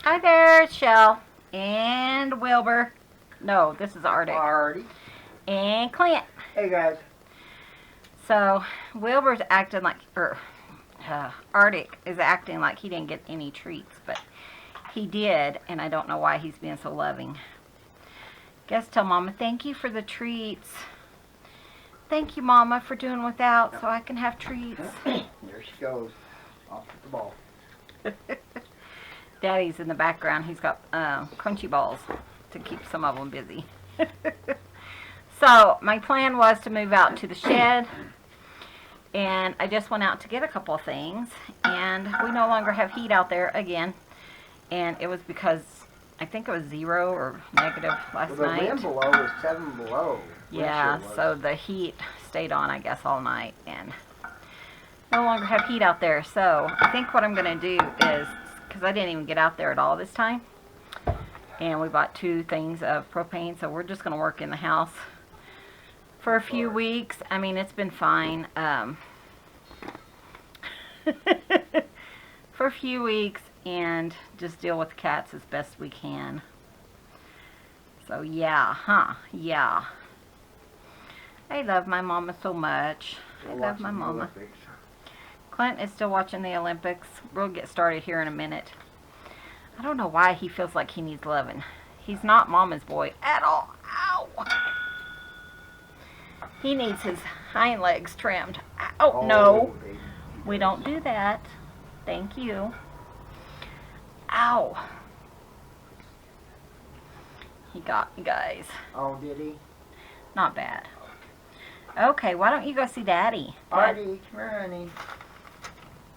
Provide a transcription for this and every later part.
Hi there, it's Chelle and Wilbur. No, this is Arctic. Artie. And Clint. Hey guys. So Wilbur's acting like, Arctic is acting like he didn't get any treats, but he did, and I don't know why he's being so loving. Guess tell Mama thank you for the treats. Thank you, Mama, for doing without so I can have treats. There she goes. Off with the ball. Daddy's in the background. He's got crunchy balls to keep some of them busy. So my plan was to move out to the shed, and I just went out to get a couple of things, and we no longer have heat out there again, and it was because I think it was 0 or negative last night. The wind below was 7 below. Yeah, so the heat stayed on, I guess, all night, and no longer have heat out there. So I think what I'm going to do is, because I didn't even get out there at all this time, and we bought 2 things of propane, so we're just going to work in the house for a few weeks. I mean, it's been fine for a few weeks, and just deal with the cats as best we can. So yeah, yeah. I love my mama so much. I love my mama. Clint is still watching the Olympics. We'll get started here in a minute. I don't know why he feels like he needs loving. He's not Mama's boy at all. Ow! He needs his hind legs trimmed. Oh, no. We don't do that. Thank you. Ow. He got me, guys. Oh, did he? Not bad. Okay, why don't you go see Daddy? Artie, come here, honey.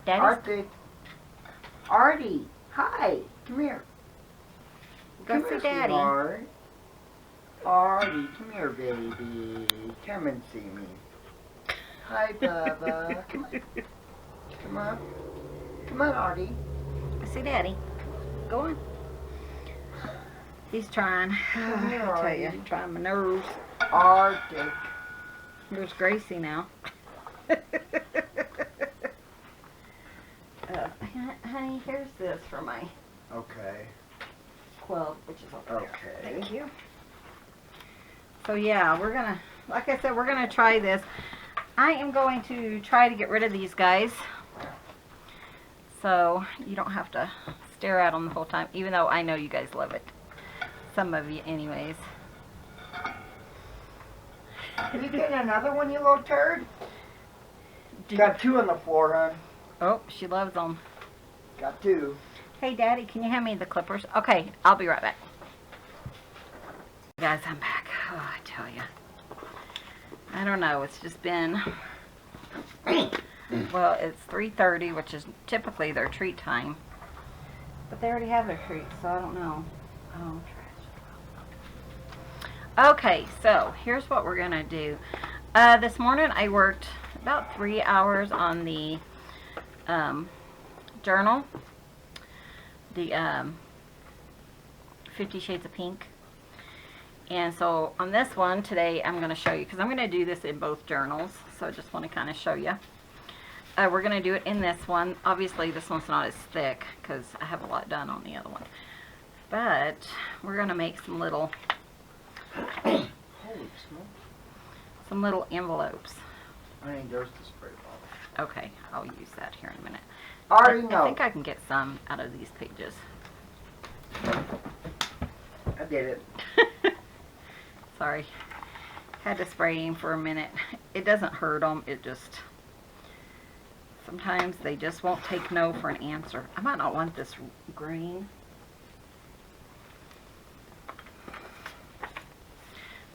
Daddy's... Artie, hi. Come here. Go see Daddy. Sweetheart. Artie, come here, baby. Come and see me. Hi, Bubba. Come on. Come on. Come on, Artie. Go see Daddy. Go on. He's trying. I tell you, trying my nerves. Arctic. There's Gracie now. Honey, here's this for my quilt, which is over there. Thank you. So yeah, we're gonna, like I said, we're gonna try this. I am going to try to get rid of these guys, so you don't have to stare at them the whole time, even though I know you guys love it. Some of you anyways. You getting another one, you little turd? Got 2 on the floor, hon. Oh, she loves them. Got 2. Hey, Daddy, can you hand me the clippers? Okay, I'll be right back. Guys, I'm back. Oh, I tell you. I don't know. It's just been... Well, it's 3:30, which is typically their treat time. But they already have their treats, so I don't know. Oh, trash. Okay, so here's what we're going to do. This morning I worked about 3 hours on the journal. The 50 Shades of Pink. And so on this one today I'm going to show you, because I'm going to do this in both journals, so I just want to kind of show you. We're going to do it in this one. Obviously this one's not as thick because I have a lot done on the other one. But we're going to make some little envelopes. I think there's the spray bottle. Okay, I'll use that here in a minute. I think I can get some out of these pages. I did it. Sorry. Had to spray him for a minute. It doesn't hurt them. It just... Sometimes they just won't take no for an answer. I might not want this green.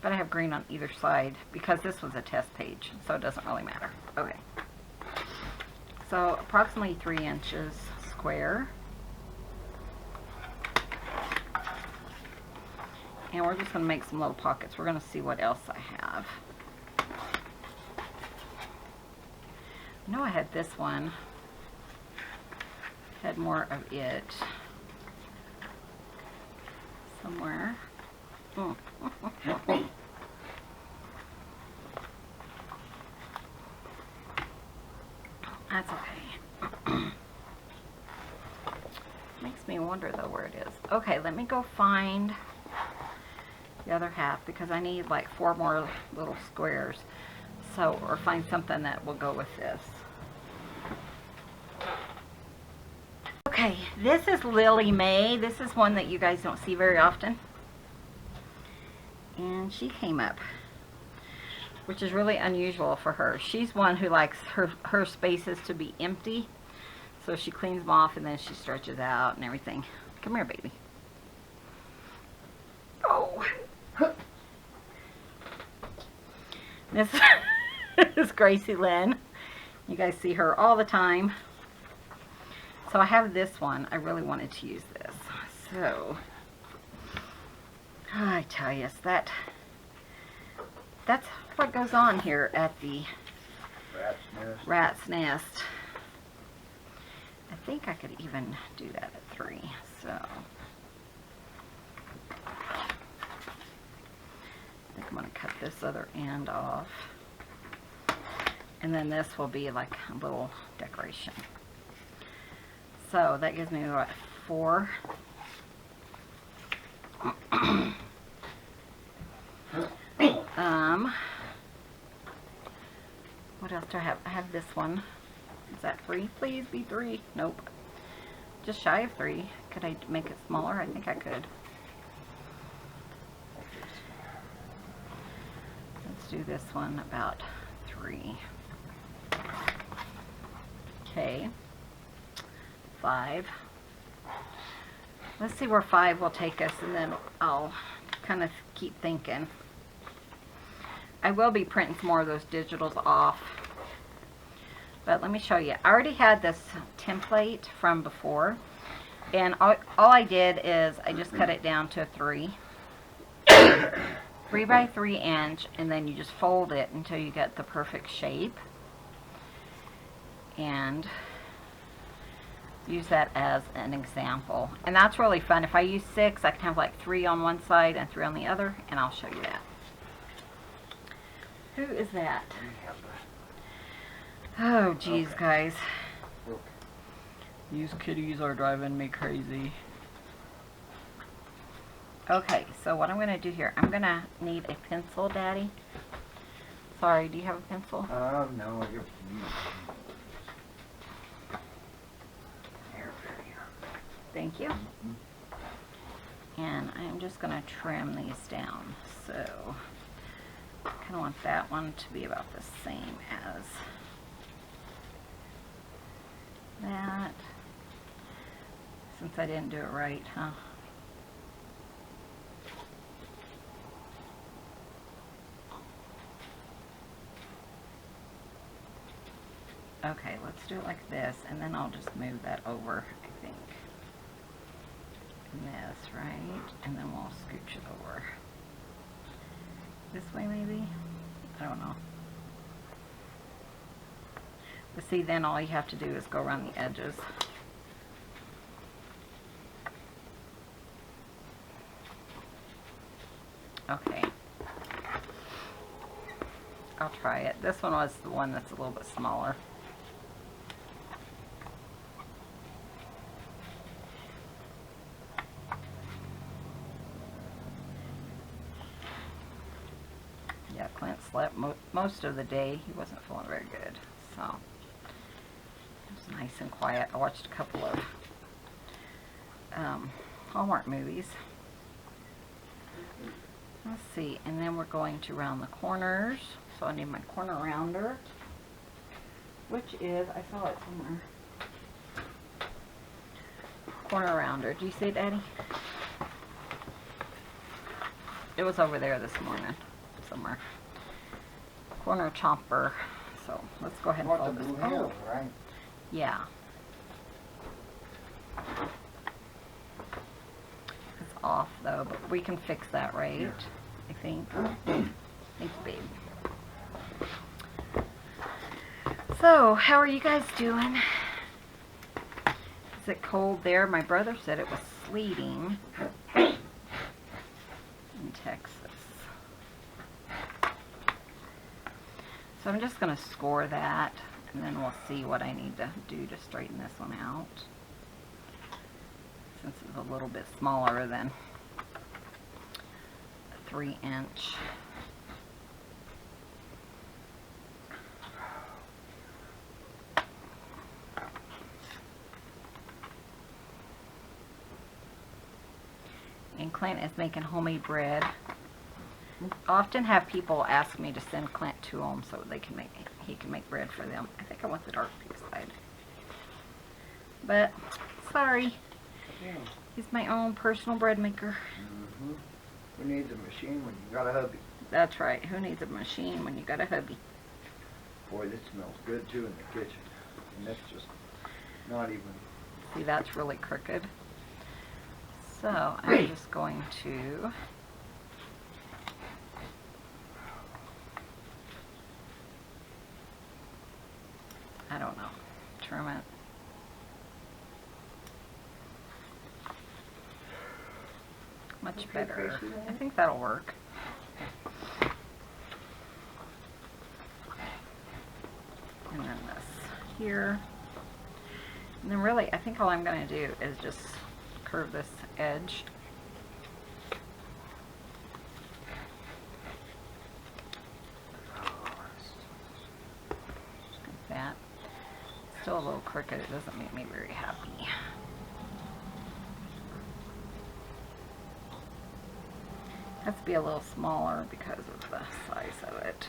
But I have green on either side because this was a test page, so it doesn't really matter. Okay. So approximately 3 inches square. And we're just going to make some little pockets. We're going to see what else I have. I know I had this one. Had more of it somewhere. That's okay. Makes me wonder here though where it is. Okay, let me go find the other half because I need like 4 more little squares. So, or find something that will go with this. Okay, this is Lily Mae. This is one that you guys don't see very often. And she came up, which is really unusual for her. She's one who likes her spaces to be empty. So she cleans them off and then she stretches out and everything. Come here, baby. Oh. This is Gracie Lynn. You guys see her all the time. So I have this one. I really wanted to use this. So, I tell you, that's what goes on here at the Rat's Nest. I think I could even do that at 3. So, I think I'm going to cut this other end off. And then this will be like a little decoration. So that gives me what, 4. What else do I have? I have this one. Is that 3? Please be 3. Nope. Just shy of 3. Could I make it smaller? I think I could. Let's do this one about 3. Okay. 5. Let's see where 5 will take us, and then I'll kind of keep thinking. I will be printing some more of those digitals off, but let me show you. I already had this template from before, and all I did is I just cut it down to a 3 by 3 inch, and then you just fold it until you get the perfect shape, and use that as an example. And that's really fun. If I use 6, I can have like 3 on one side and 3 on the other, and I'll show you that. Who is that? Oh geez, okay. Guys, these kitties are driving me crazy. Okay, so what I'm going to do here, I'm going to need a pencil, Daddy. Sorry, do you have a pencil? No, you're... Thank you. And I'm just going to trim these down. So, I kind of want that one to be about the same as that. Since I didn't do it right, huh? Okay, let's do it like this, and then I'll just move that over, I think. This, right? And then we'll scooch it over. This way, maybe? I don't know. But see, then all you have to do is go around the edges. Okay. I'll try it. This one was the one that's a little bit smaller. Yeah, Clint slept most of the day. He wasn't feeling very good, so it was nice and quiet. I watched a couple of Hallmark movies. Let's see, and then we're going to round the corners. So I need my corner rounder, which is, I saw it somewhere. Corner rounder. Do you see it, Daddy? It was over there this morning. Somewhere. Corner chomper. So let's go ahead and fold this. Oh, right. Yeah. It's off though, but we can fix that, right? Yeah. I think. Thanks, babe. So, how are you guys doing? Is it cold there? My brother said it was sleeting in Texas. So I'm just going to score that, and then we'll see what I need to do to straighten this one out. This is a little bit smaller than a 3-inch. And Clint is making homemade bread. I often have people ask me to send Clint to them so he can make bread for them. I think I want the dark pink side. But, sorry. Yeah. He's my own personal bread maker. Mm-hmm. Who needs a machine when you got a hubby? That's right. Who needs a machine when you got a hubby? Boy, this smells good too in the kitchen. And that's just not even... See, that's really crooked. So, I'm just going to... I don't know. Trim it. Much better. I think that'll work. And then this here. And then really, I think all I'm going to do is just curve this edge. Like that. Still a little crooked. It doesn't make me very happy. Has to be a little smaller because of the size of it.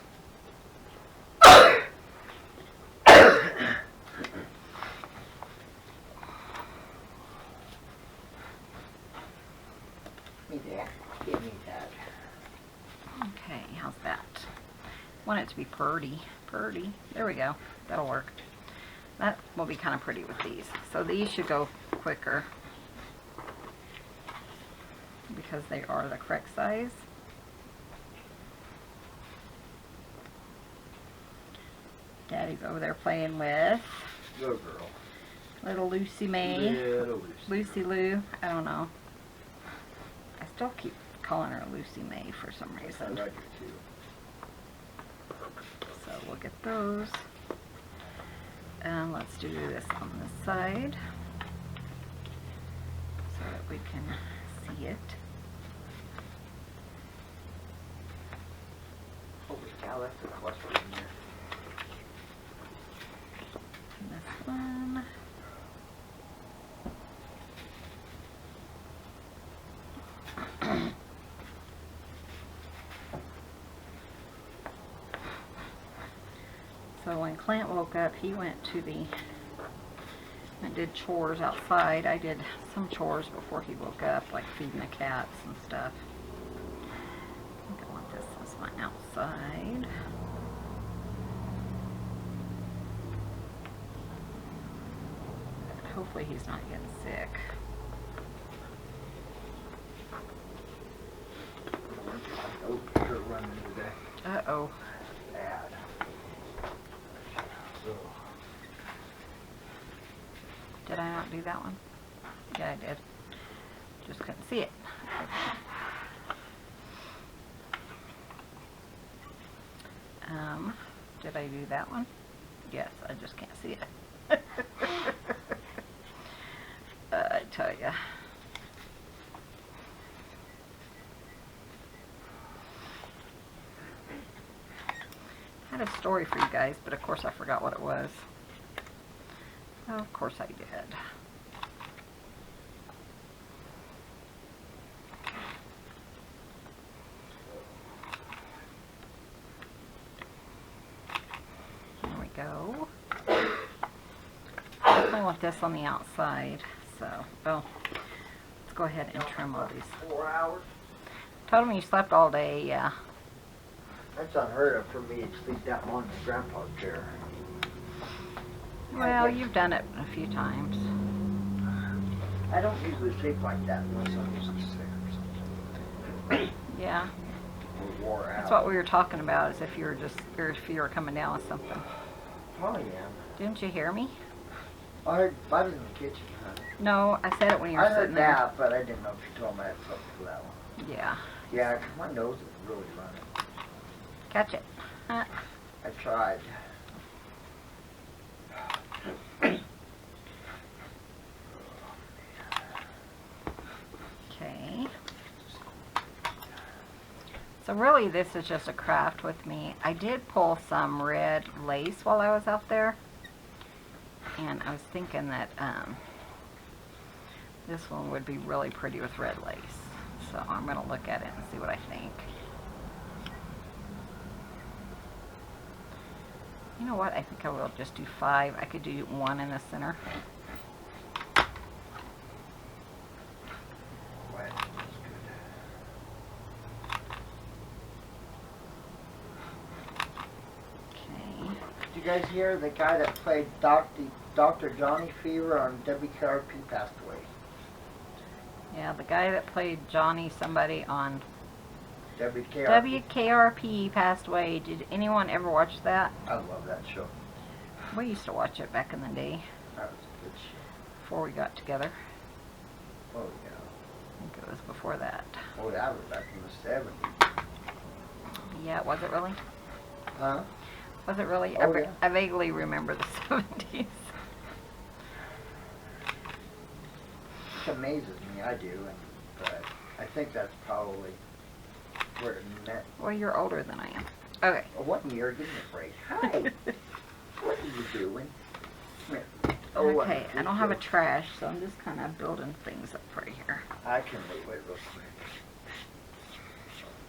Me that. Give me that. Okay, how's that? Want it to be purdy. Purdy. There we go. That'll work. That will be kind of pretty with these. So these should go quicker because they are the correct size. Daddy's over there playing with Go girl. little Lucy May. Little Lucy Lou. I don't know. I still keep calling her Lucy May for some I reason. like it too. So we'll get those. And let's do this on this side so that we can see it. Holy cow, that's a cluster in there. And this one. So when Clint woke up, he went to and did chores outside. I did some chores before he woke up, like feeding the cats and stuff. I think I want this as my outside. Hopefully he's not getting sick. Oh, you're running today. Uh-oh. Bad. So, Did I not do that one? Yeah, I did. Just couldn't see it. Did I do that one? Yes, I just can't see it. I tell ya. I had a story for you guys, but of course I forgot what it was. Of course I did. There we go. I want this on the outside, so, let's go ahead and trim all these. 4 hours? Told him you slept all day, yeah. That's unheard of for me to sleep that long in Grandpa's chair. Well, you've done it a few times. I don't usually sleep like that unless I'm usually sick or something. Yeah. Or wore out. That's what we were talking about, is if you were coming down with something. Probably am. Didn't you hear me? I was in the kitchen, huh? No, I said it when you were I sitting heard there. that, but I didn't know if you told me I had something for that one. Yeah. Yeah, 'cause my nose is really running. Catch it. I tried. So really this is just a craft with me. I did pull some red lace while I was out there. And I was thinking that this one would be really pretty with red lace. So I'm going to look at it and see what I think. You know what? I think I will just do 5. I could do 1 in the center. Did you guys hear the guy that played Dr. Johnny Fever on WKRP passed away? Yeah, the guy that played Johnny somebody on WKRP. WKRP passed away. Did anyone ever watch that? I love that show. We used to watch it back in the day. That was a good show. Before we got together. Oh, yeah. I think it was before that. Oh, that was back in the 70s. Yeah, was it really? Huh? Was it really? Oh, yeah. I vaguely remember the 70s. It amazes me, I do, but I think that's probably where it met. Well, you're older than I am. Okay. Oh, 1 year, give me a break. Hi! What are you doing? Come here. Oh, Okay, I don't have a trash, so I'm just kind of building things up right here. I can leave it real quick.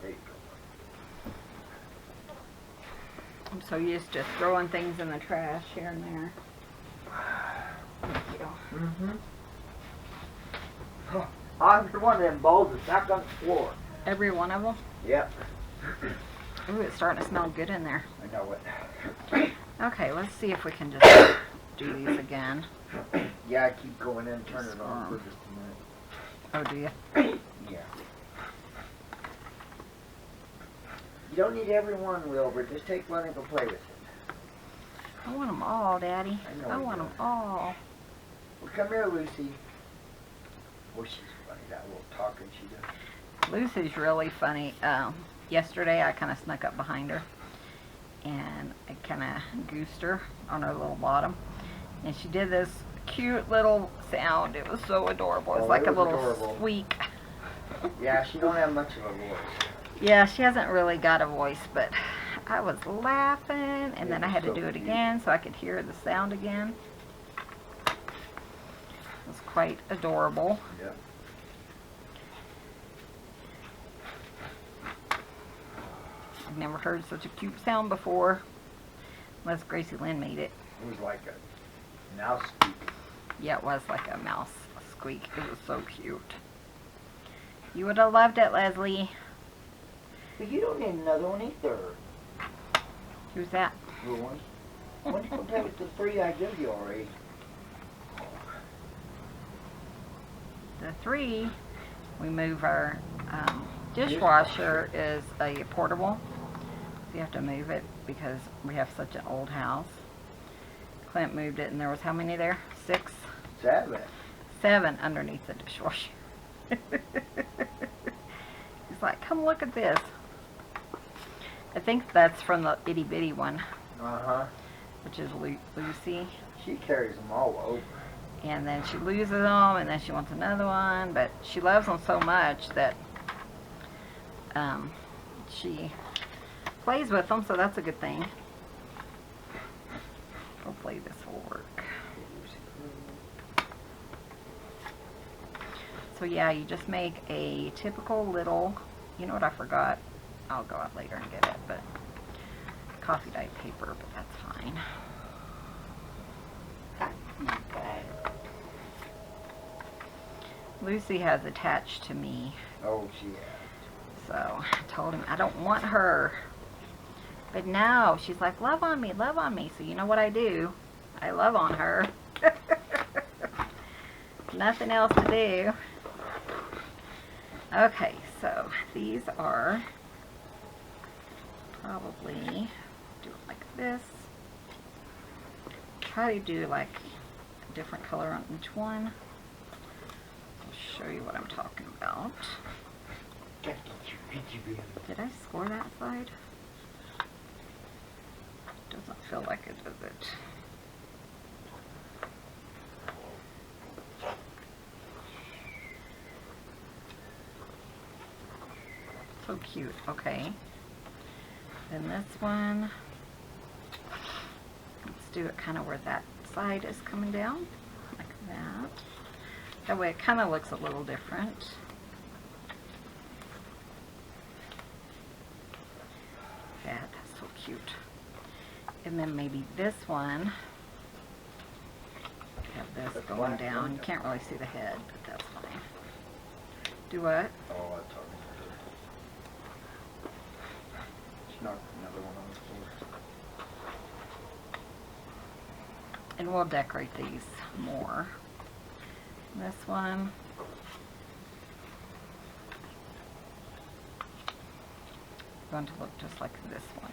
There you go. I'm so used to throwing things in the trash here and there. Thank you. Mm-hmm. Oh, every one of them bowls is back on the floor. Every one of them? Yep. Ooh, it's starting to smell good in there. I know it. Okay, let's see if we can just do these again. Yeah, I keep going in and turning it on for just a minute. Oh, do you? Yeah. You don't need every one, Wilbur. Just take one and go play with it. I want them all, Daddy. I know I you want do. them all. Well, come here, Lucy. Oh, she's funny, that little talking she does. Lucy's really funny. Yesterday I kind of snuck up behind her and I kind of goosed her on her little bottom. And she did this cute little sound. It was so adorable. It's Oh, like it a was little adorable. squeak. Yeah, she don't have much of a voice. Yeah, she hasn't really got a voice, but I was laughing, and then I had to So do it cute. again so I could hear the sound again. It was quite adorable. Yep. I've never heard such a cute sound before, unless Gracie Lynn made it. It was like a mouse squeak. Yeah, it was like a mouse squeak. It was so cute. You would have loved it, Leslie. But you don't need another one either. Who's that? Little one. Why don't you compare with the 3 I gave you already? The 3, we move our dishwasher is a portable. So you have to move it because we have such an old house. Clint moved it and there was how many there? 6? 7. 7 underneath the dishwasher. He's like, come look at this. I think that's from the itty bitty one, Uh-huh. which is Lucy. She carries them all over. And then she loses them, and then she wants another one, but she loves them so much that she plays with them, so that's a good thing. Hopefully this will work. So yeah, you just make a typical little, you know what I forgot? I'll go out later and get it, but coffee dye paper, but that's fine. Okay. Lucy has attached to me, Oh, she has. so I told him I don't want her. But no, she's like, love on me, love on me. So you know what I do? I love on her. Nothing else to do. Okay, so these are probably do it like this. Try to do like a different color on each one. I'll show you what I'm talking about. Did I score that side? Doesn't feel like it, does it? so cute. Okay. Then this one, let's do it kind of where that side is coming down, like that. That way it kind of looks a little different. That's so cute. And then maybe this one, have this going down. You can't really see the head, but that's fine. Do what? Oh, I talked to her. She knocked another one on the floor. And we'll decorate these more. This one. Going to look just like this one.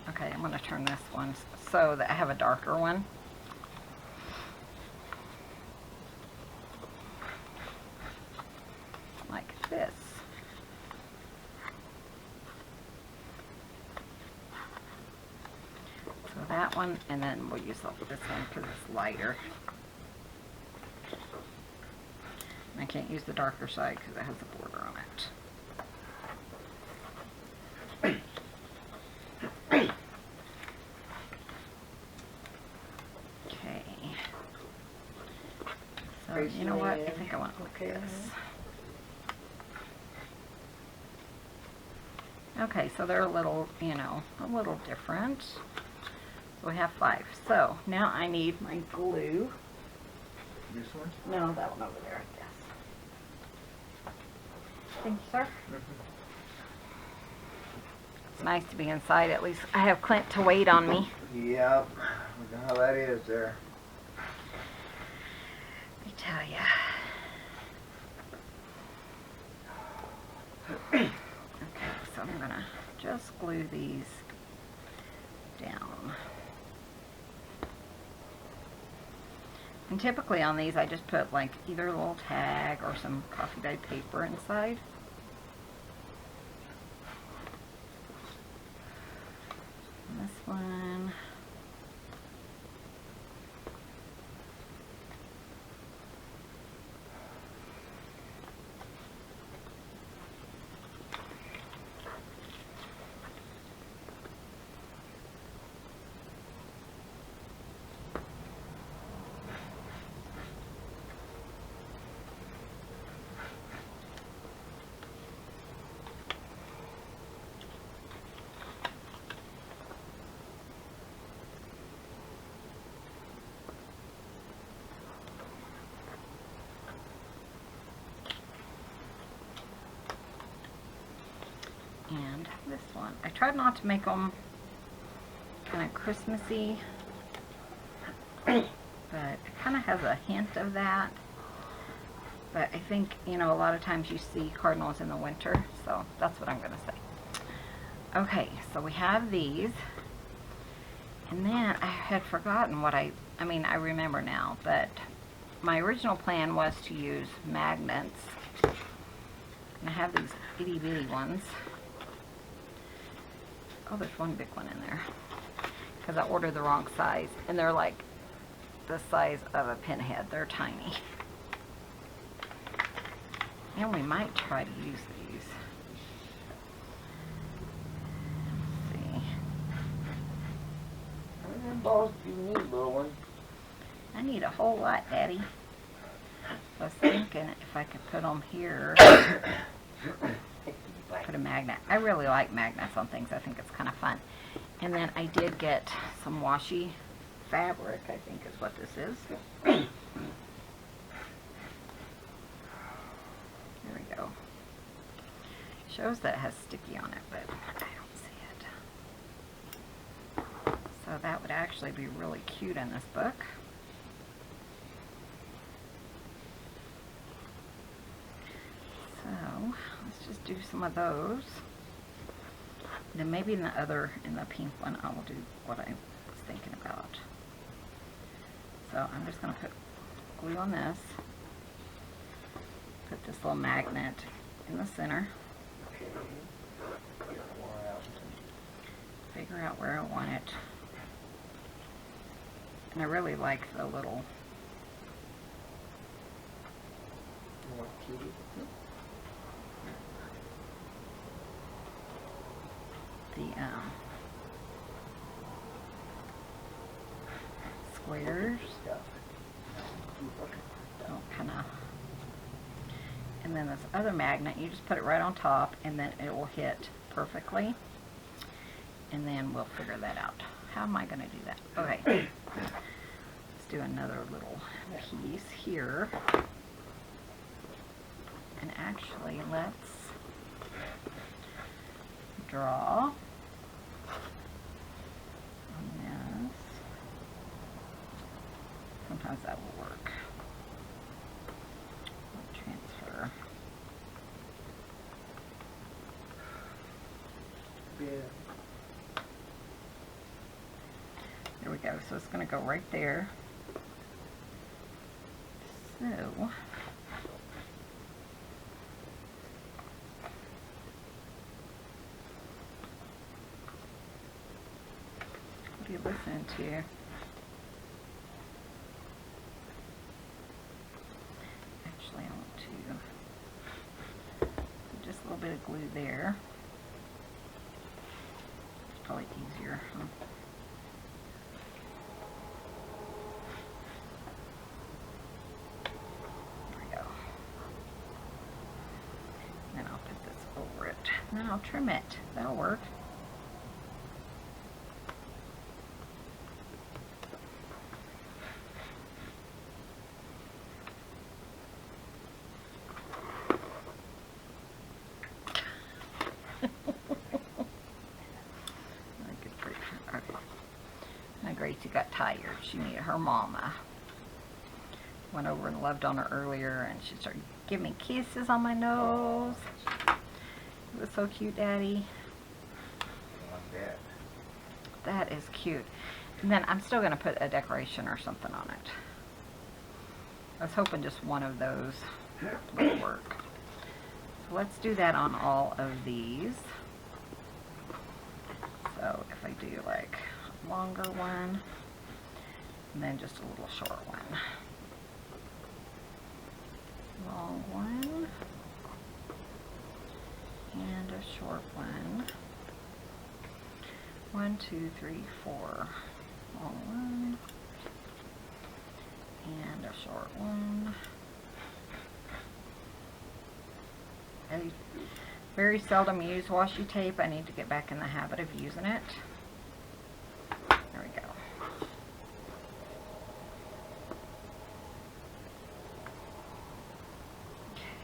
Okay, I'm going to turn this one so that I have a darker one. Like this. So that one, and then we'll use this one because it's lighter. I can't use the darker side because it has a border on it. Okay. So you know what? I think I want to look at this. Okay, so they're a little, you know, a little different. So we have 5. So now I need my glue. This one? No, that one over there, I guess. Thank you, sir. It's nice to be inside. At least I have Clint to wait on me. Yep. We know how that is there. Let me tell ya. Okay, so I'm gonna just glue these down. And typically on these I just put like either a little tag or some coffee dyed paper inside. And this one. And this one. I tried not to make them kind of Christmassy, but it kind of has a hint of that. But I think, you know, a lot of times you see cardinals in the winter, so that's what I'm going to say. Okay, so we have these. And then I had forgotten what I remember now, but my original plan was to use magnets. And I have these itty bitty ones. Oh, there's one big one in there. Because I ordered the wrong size. And they're like the size of a pinhead. They're tiny. And we might try to use these. Let's see. How many balls do you need, little one? I need a whole lot, Daddy. I was thinking if I could put them here. Put a magnet. I really like magnets on things. I think it's kind of fun. And then I did get some washi fabric, I think is what this is. There we go. Shows that it has sticky on it, but I don't see it. So that would actually be really cute in this book. So let's just do some of those. Then maybe in the pink one, I will do what I was thinking about. So I'm just going to put glue on this. Put this little magnet in the center. Figure out where I want it. And I really like the little squares. Don't kind of. And then this other magnet, you just put it right on top, and then it will hit perfectly. And then we'll figure that out. How am I going to do that? Okay. Let's do another little piece here. And actually, let's draw on this. Sometimes that will work. Transfer. Yeah. There we go. So it's going to go right there. So what are you listening to? Actually, I want to put just a little bit of glue there. It's probably easier. Huh? There we go. Then I'll put this over it. And then I'll trim it. That'll work. Gracie got tired. She needed her mama. Went over and loved on her earlier, and she started giving me kisses on my nose. It was so cute, Daddy. That is cute. And then I'm still going to put a decoration or something on it. I was hoping just one of those would work. So let's do that on all of these. So if I do like longer one, and then just a little short one. Long one, and a short one. 1, 2, 3, 4. Long one, and a short one. I very seldom use washi tape. I need to get back in the habit of using it. There we go. Okay.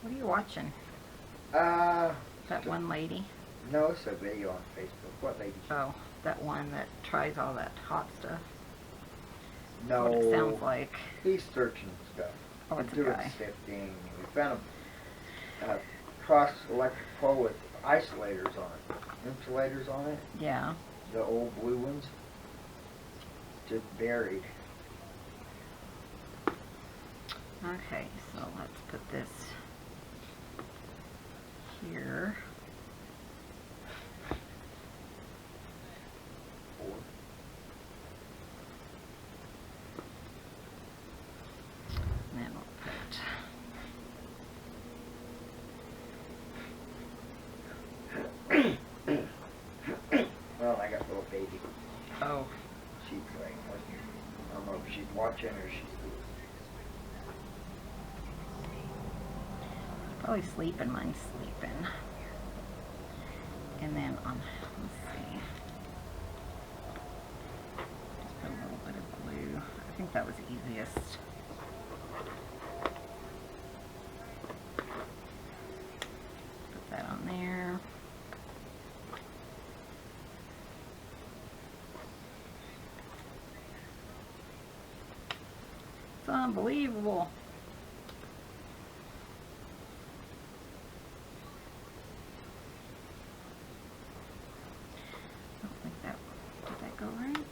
What are you watching? That one lady? No, it's a video on Facebook. What lady? Oh, that one that tries all that hot stuff. No. What it sounds like. He's searching stuff. Oh, it's a doing guy. sifting. We found a cross electric pole with isolators on it. Insulators on it. Yeah. The old blue ones. Just buried. Okay, so let's put this here. And then we'll put. Well, I got a little baby. Oh. She's like, I don't know if she's watching or she's Probably sleeping. Mine's sleeping. And then on, let's see. Just put a little bit of glue. I think that was easiest. Put that on there. It's unbelievable. I don't think that, did that go right?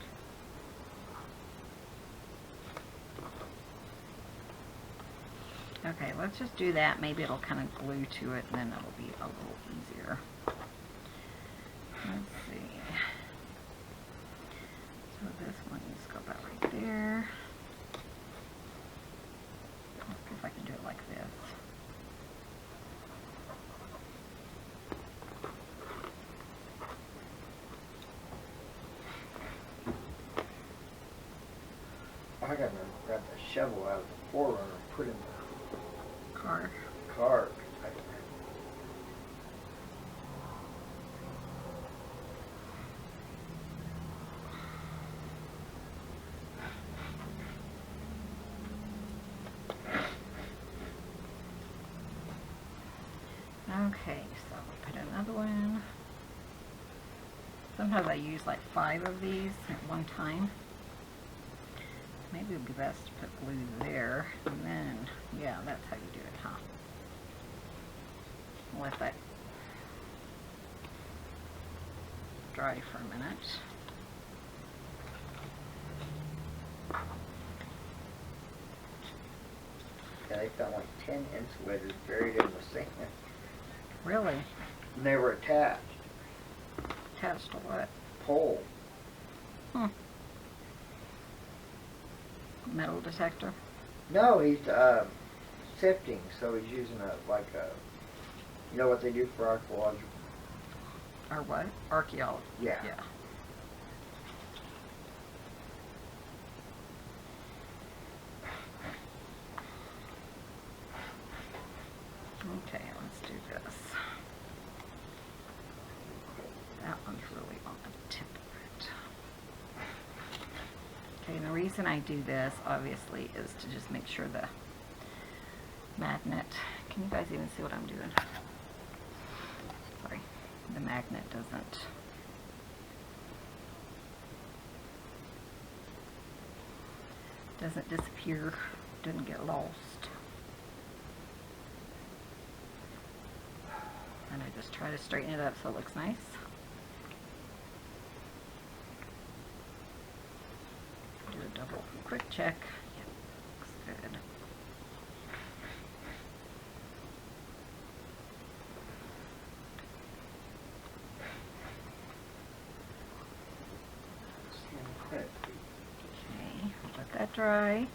Okay, let's just do that. Maybe it'll kind of glue to it, and then it'll be a little easier. Let's see. So this one needs to go about right there. Let's see if I can do it like this. I gotta grab the shovel out of the forerunner and put in the Car. car. Okay, so I'll put another one. Sometimes I use like 5 of these at one time. Maybe it would be best to put glue there, and then, yeah, that's how you do it, huh? Let that dry for a minute. Yeah, they found like 10 insulators buried in the sand. Really? And they were attached. Attached to what? Pole. Hmm. Metal detector? No, he's sifting, so he's using you know what they do for archaeological? Or what? Archaeology. Yeah. Yeah. Okay, let's do this. That one's really on the tip of it. Okay, and the reason I do this, obviously, is to just make sure the magnet, can you guys even see what I'm doing? Sorry, the magnet doesn't disappear, doesn't get lost. And I just try to straighten it up so it looks nice. Do a double quick check. Yep, looks good. Okay, let that dry.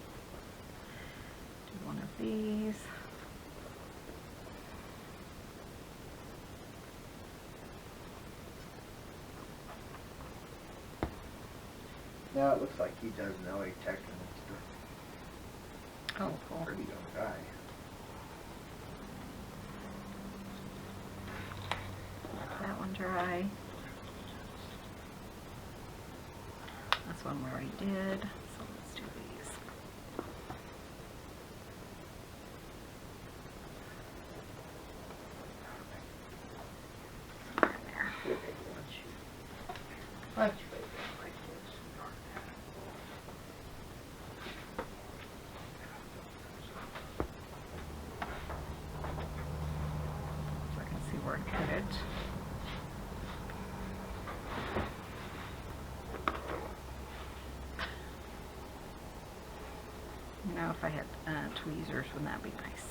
Do one of these. Now it looks like he does know he's teching this. Oh, cool. Pretty young guy. Let that one dry. That's one we already did, so let's do these. Somewhere in there. Good big lunch. Lunch, baby, like this. So I can see where to put it. You know, if I had tweezers, wouldn't that be nice?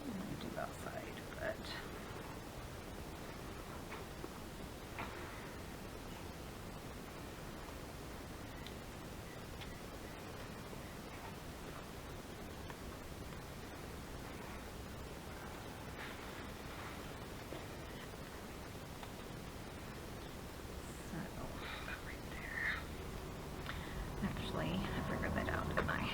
I'm gonna do outside, but right there. Actually, I figured that out, didn't I?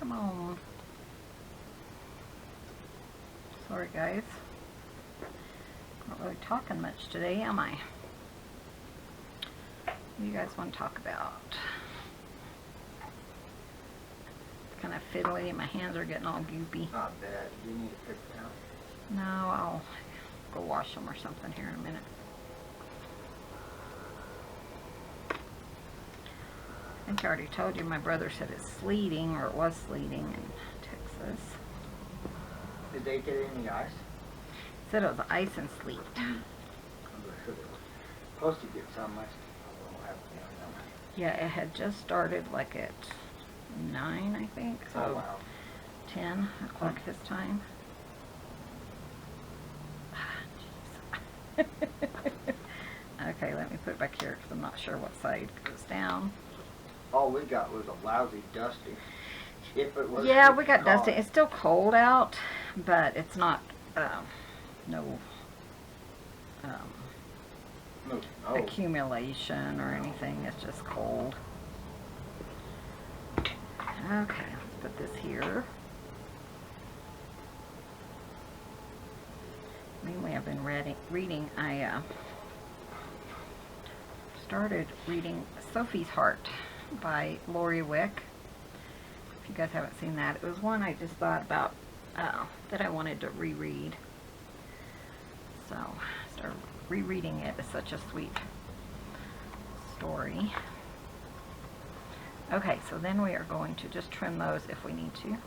Come on. Sorry, guys. Not really talking much today, am I? What do you guys want to talk about? It's kind of fiddly. My hands are getting all goopy. Not bad. You need to pick it out. No, I'll go wash them or something here in a minute. I think I already told you my brother said it's sleeting, or it was sleeting in Texas. Did they get any ice? Said it was ice and sleet. I'm sure they were supposed to get some. I don't have any. Yeah, it had just started like at 9, I think. So Oh, wow. 10 o'clock his time. Okay, let me put it back here because I'm not sure what side goes down. All we got was a lousy dusting. If it was Yeah, we got hot. dusting. It's still cold out, but it's not no No. accumulation or anything. It's just cold. Okay, let's put this here. Mainly I've been reading. I started reading Sophie's Heart by Lori Wick. If you guys haven't seen that, it was one I just thought about that I wanted to reread. So I started rereading it. It's such a sweet story. Okay, so then we are going to just trim those if we need to.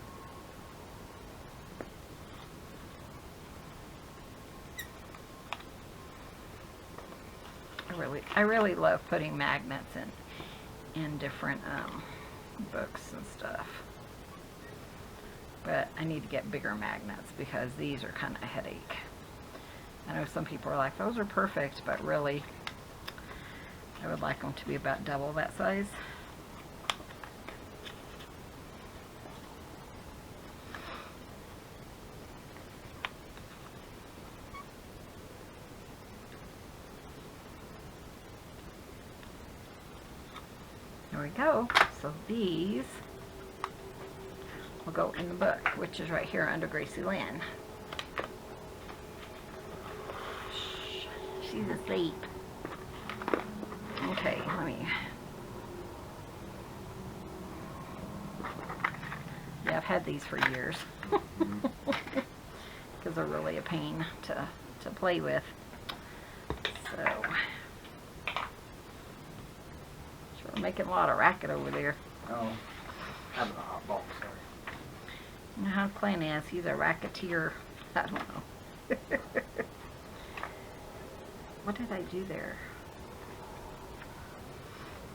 I really love putting magnets in different books and stuff. But I need to get bigger magnets because these are kind of a headache. I know some people are like, those are perfect, but really I would like them to be about double that size. There we go. So these will go in the book, which is right here under Gracie Lynn. Shh, she's asleep. Okay, let me. Yeah, I've had these for years because they're really a pain to play with. So. We're making a lot of racket over there. Oh, having a hot box, sorry. You know how Clint is. He's a racketeer. I don't know. What did I do there?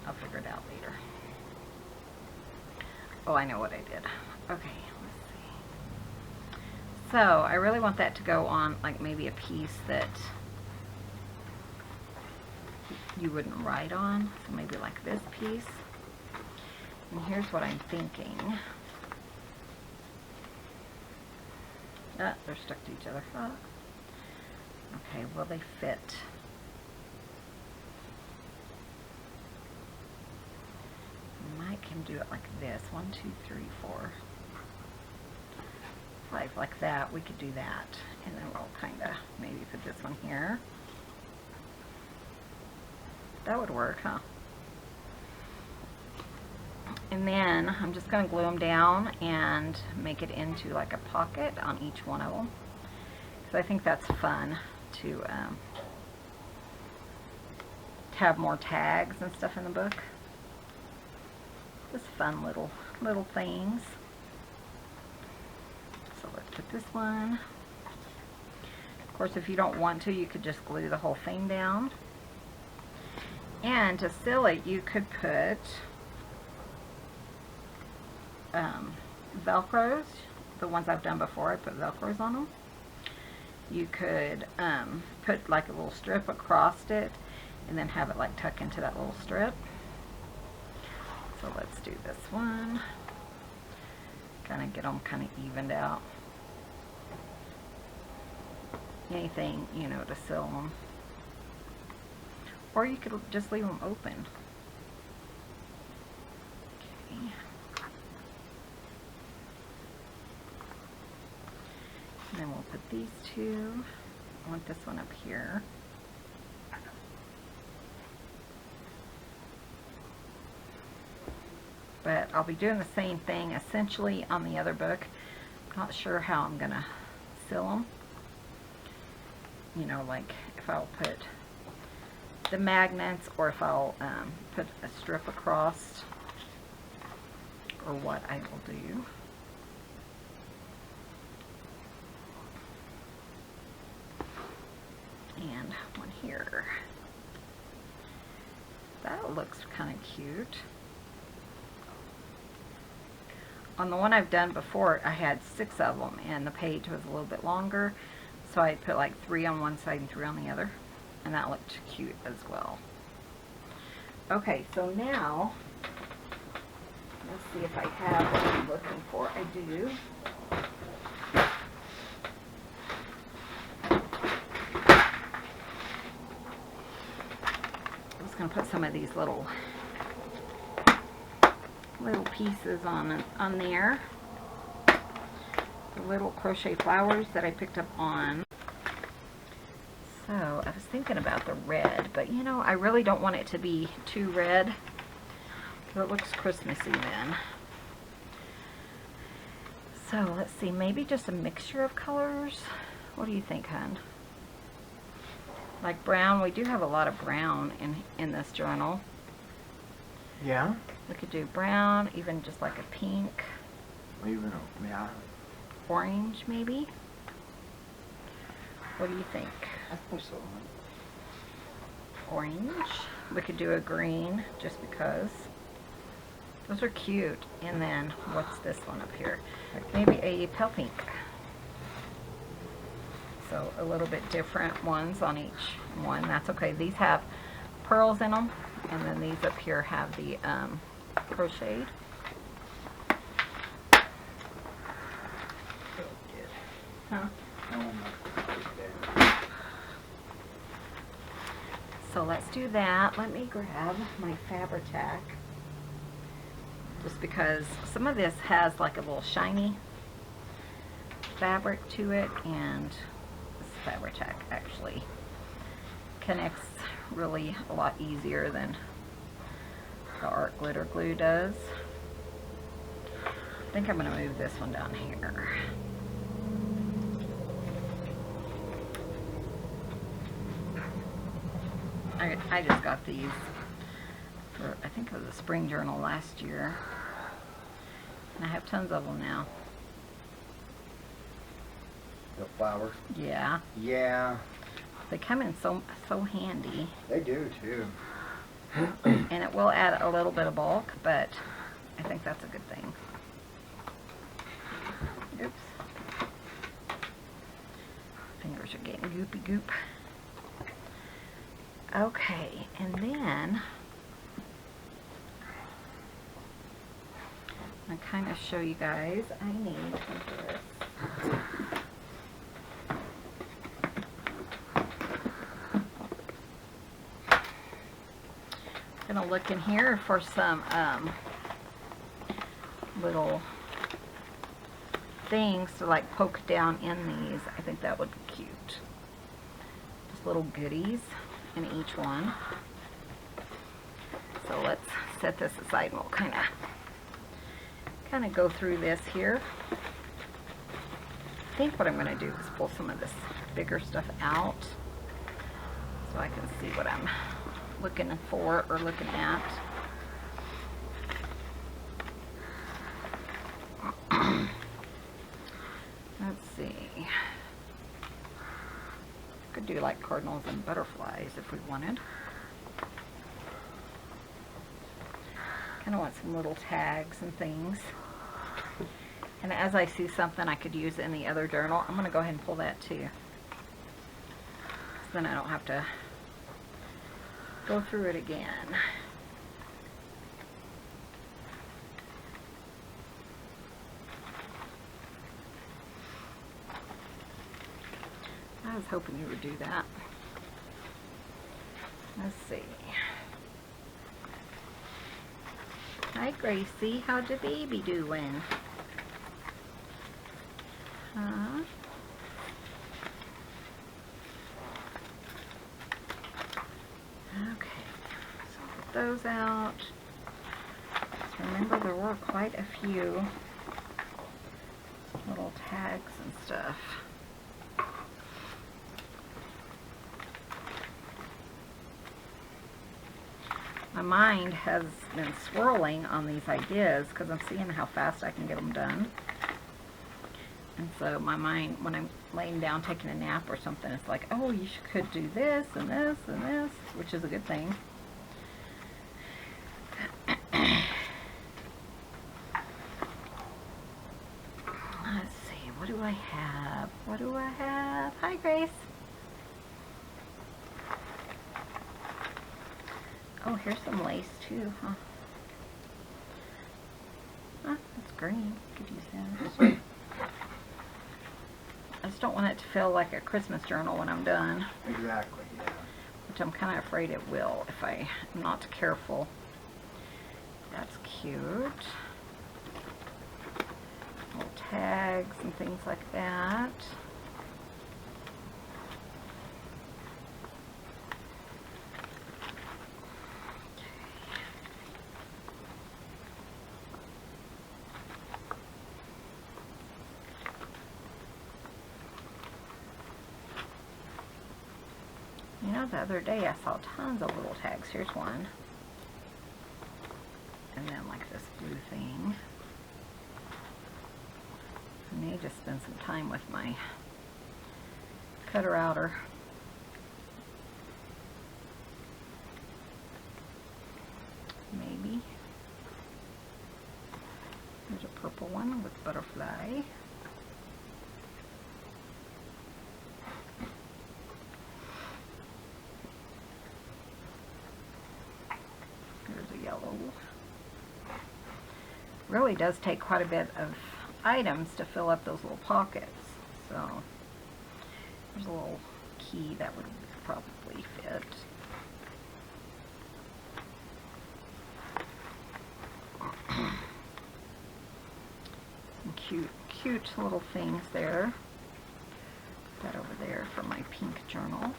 I'll figure it out later. Oh, I know what I did. Okay, let's see. So, I really want that to go on like maybe a piece that you wouldn't write on, so maybe like this piece. And here's what I'm thinking. Ah, they're stuck to each other. Ah. Okay, will they fit? I can do it like this. 1, 2, 3, 4, 5, like that. We could do that, and then we'll kind of maybe put this one here. That would work, huh? And then I'm just going to glue them down and make it into like a pocket on each one of them. Because I think that's fun to have more tags and stuff in the book. Just fun little things. So let's put this one. Of course, if you don't want to, you could just glue the whole thing down. And to seal it, you could put Velcros. The ones I've done before, I put Velcros on them. You could put like a little strip across it and then have it like tuck into that little strip. So let's do this one. Kind of get them kind of evened out. Anything, you know, to seal them. Or you could just leave them open. Okay. then we'll put these two. I want this one up here. But I'll be doing the same thing essentially on the other book. I'm not sure how I'm gonna seal them. You know, like if I'll put the magnets or if I'll put a strip across, or what I will do. And one here. That looks kind of cute. On the one I've done before, I had 6 of them, and the page was a little bit longer, so I put like 3 on one side and 3 on the other, and that looked cute as well. Okay, so now, let's see if I have what I'm looking for. I do. I'm just going to put some of these little pieces on there. The little crochet flowers that I picked up on. So I was thinking about the red, but you know, I really don't want it to be too red, because it looks Christmassy then. So let's see, maybe just a mixture of colors. What do you think, hon? Like brown. We do have a lot of brown in this journal. Yeah. We could do brown, even just like a pink. Even yeah. Orange, maybe. What do you think? I think so. Orange. We could do a green, just because. Those are cute. And then, what's this one up here? Maybe a pale pink. So, a little bit different ones on each one. That's okay. These have pearls in them. And then these up here have the crocheted. Huh? So let's do that. Let me grab my Fabri-Tac, just because some of this has like a little shiny fabric to it, and this Fabri-Tac actually connects really a lot easier than the art glitter glue does. I think I'm going to move this one down here. I just got these for, I think it was a spring journal last year, and I have tons of them now. The flowers. Yeah. Yeah. They come in so handy. They do too. And it will add a little bit of bulk, but I think that's a good thing. Oops. Fingers are getting goopy goop. Okay, and then I kind of show you guys, I need this. I'm gonna look in here for some little things to like poke down in these. I think that would be cute. Just little goodies in each one. So let's set this aside and we'll kind of go through this here. I think what I'm going to do is pull some of this bigger stuff out so I can see what I'm looking for or looking at. Let's see. Could do like cardinals and butterflies if we wanted. Kind of want some little tags and things. And as I see something I could use in the other journal, I'm going to go ahead and pull that too. So then I don't have to go through it again. I was hoping you would do that. Let's see. Hi Gracie, how's your baby doing? Huh? those out. Just remember there were quite a few little tags and stuff. My mind has been swirling on these ideas because I'm seeing how fast I can get them done. And so my mind, when I'm laying down taking a nap or something, it's like, oh, you could do this and this and this, which is a good thing. Let's see, what do I have? What do I have? Hi, Grace. Oh, here's some lace too, huh? Ah, that's green. Could use that. I just don't want it to feel like a Christmas journal when I'm done. Exactly, yeah. Which I'm kind of afraid it will if I'm not careful. That's cute. Little tags and things like that. You know, the other day I saw tons of little tags. Here's one. And then like this blue thing. I need to spend some time with my cutter outer. Maybe. There's a purple one with butterfly. Really does take quite a bit of items to fill up those little pockets. So there's a little key that would probably fit. Some cute little things there. Put that over there for my pink journal.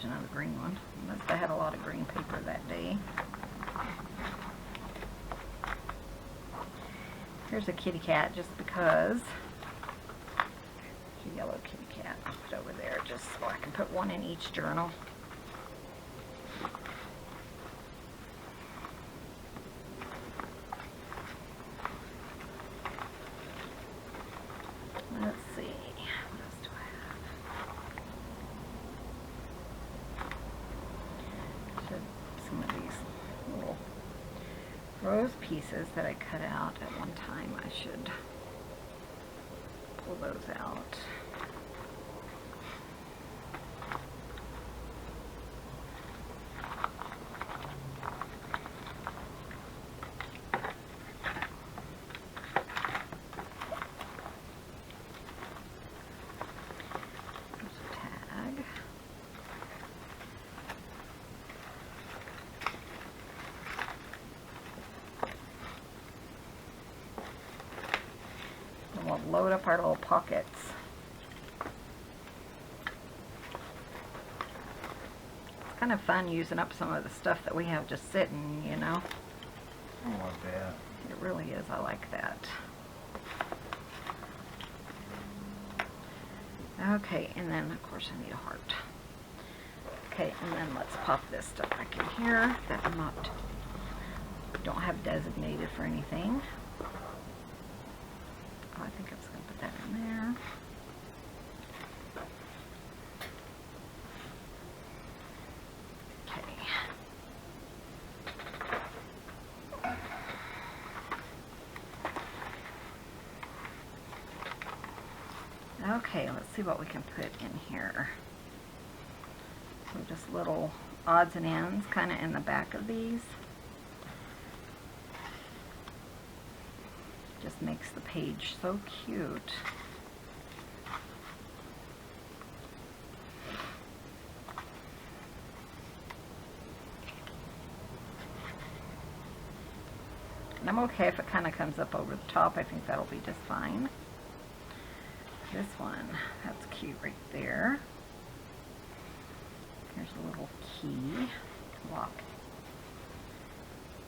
Another green one. I had a lot of green paper that day. Here's a kitty cat just because. It's a yellow kitty cat. I'll put it over there just so I can put one in each journal. Let's see. What else do I have? Some of these little rose pieces that I cut out at one time, I should pull those out. We'll load up our little pockets. It's kind of fun using up some of the stuff that we have just sitting, you know. I love that. It really is. I like that. Okay, and then of course I need a heart. Okay, and then let's pop this stuff back in here that I'm not, don't have designated for anything. I think I'm just going to put that in there. Okay. Okay, let's see what we can put in here. So just little odds and ends kind of in the back of these. Just makes the page so cute. I'm okay if it kind of comes up over the top. I think that'll be just fine. This one, that's cute right there. Here's a little key lock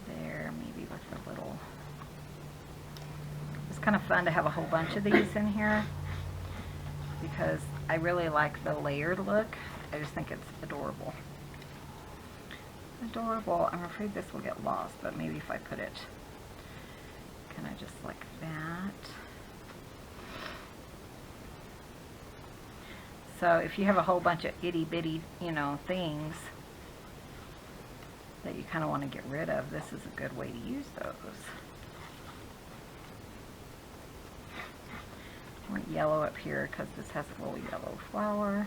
there, maybe with a little. It's kind of fun to have a whole bunch of these in here because I really like the layered look. I just think it's adorable. Adorable. I'm afraid this will get lost, but maybe if I put it kind of just like that. So if you have a whole bunch of itty bitty, you know, things that you kind of want to get rid of, this is a good way to use those. I want yellow up here because this has a little yellow flower.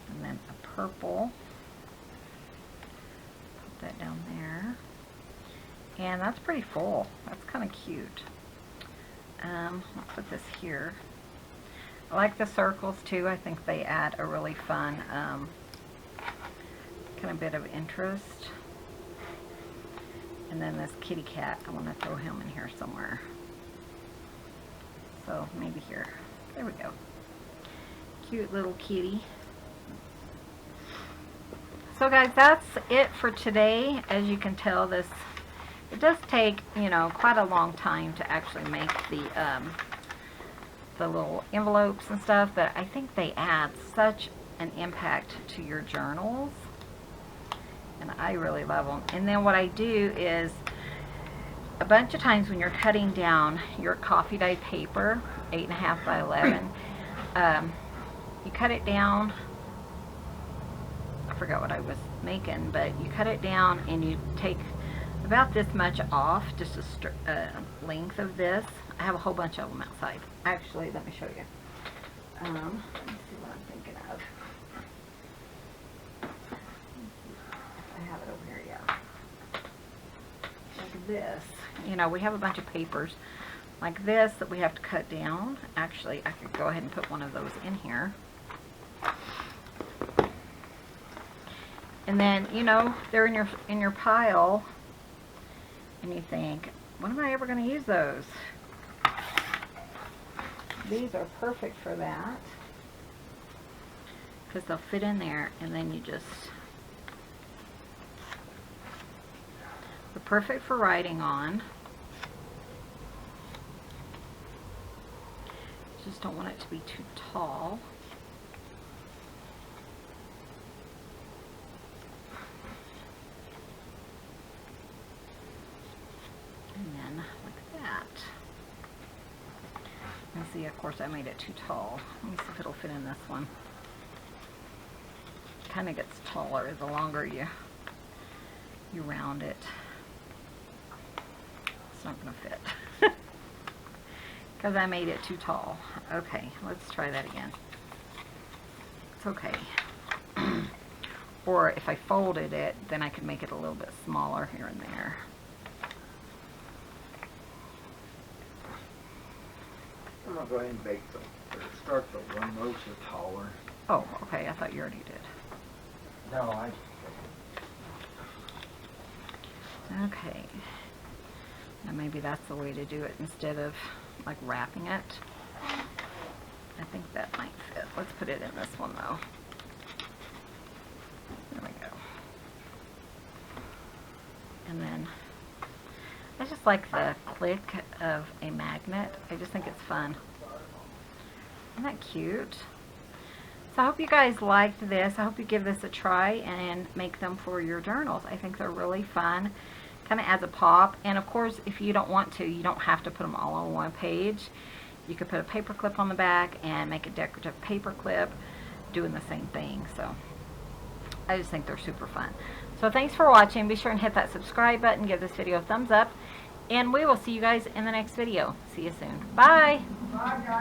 And then a purple. Put that down there. And that's pretty full. That's kind of cute. I'll put this here. I like the circles too. I think they add a really fun kind of bit of interest. And then this kitty cat, I want to throw him in here somewhere. So maybe here. There we go. Cute little kitty. So guys, that's it for today. As you can tell, this it does take, you know, quite a long time to actually make the little envelopes and stuff, but I think they add such an impact to your journals, and I really love them. And then what I do is a bunch of times when you're cutting down your coffee dyed paper, 8.5 by 11, you cut it down. I forgot what I was making, but you cut it down and you take about this much off, just a length of this. I have a whole bunch of them outside. Actually, let me show you. Let me see what I'm thinking of. I have it over here, yeah. Like this. You know, we have a bunch of papers like this that we have to cut down. Actually, I could go ahead and put one of those in here. And then, you know, they're in your pile, and you think, when am I ever going to use those? These are perfect for that because they'll fit in there, and then you just, they're perfect for writing on. Just don't want it to be too tall. And then like that. And see, of course I made it too tall. Let me see if it'll fit in this one. It kind of gets taller the longer you round it. It's not going to fit. Because I made it too tall. Okay, let's try that again. It's okay. Or if I folded it, then I could make it a little bit smaller here and there. I'm going to go ahead and bake them. Start the one most taller. Oh, okay. I thought you already did. No, I... Okay. Now maybe that's the way to do it instead of like wrapping it. I think that might fit. Let's put it in this one though. There we go. And then I just like the click of a magnet. I just think it's fun. Isn't that cute? So I hope you guys liked this. I hope you give this a try and make them for your journals. I think they're really fun. Kind of adds a pop. And of course, if you don't want to, you don't have to put them all on one page. You could put a paper clip on the back and make a decorative paper clip doing the same thing. So I just think they're super fun. So thanks for watching. Be sure and hit that subscribe button. Give this video a thumbs up. And we will see you guys in the next video. See you soon. Bye. Bye, guys.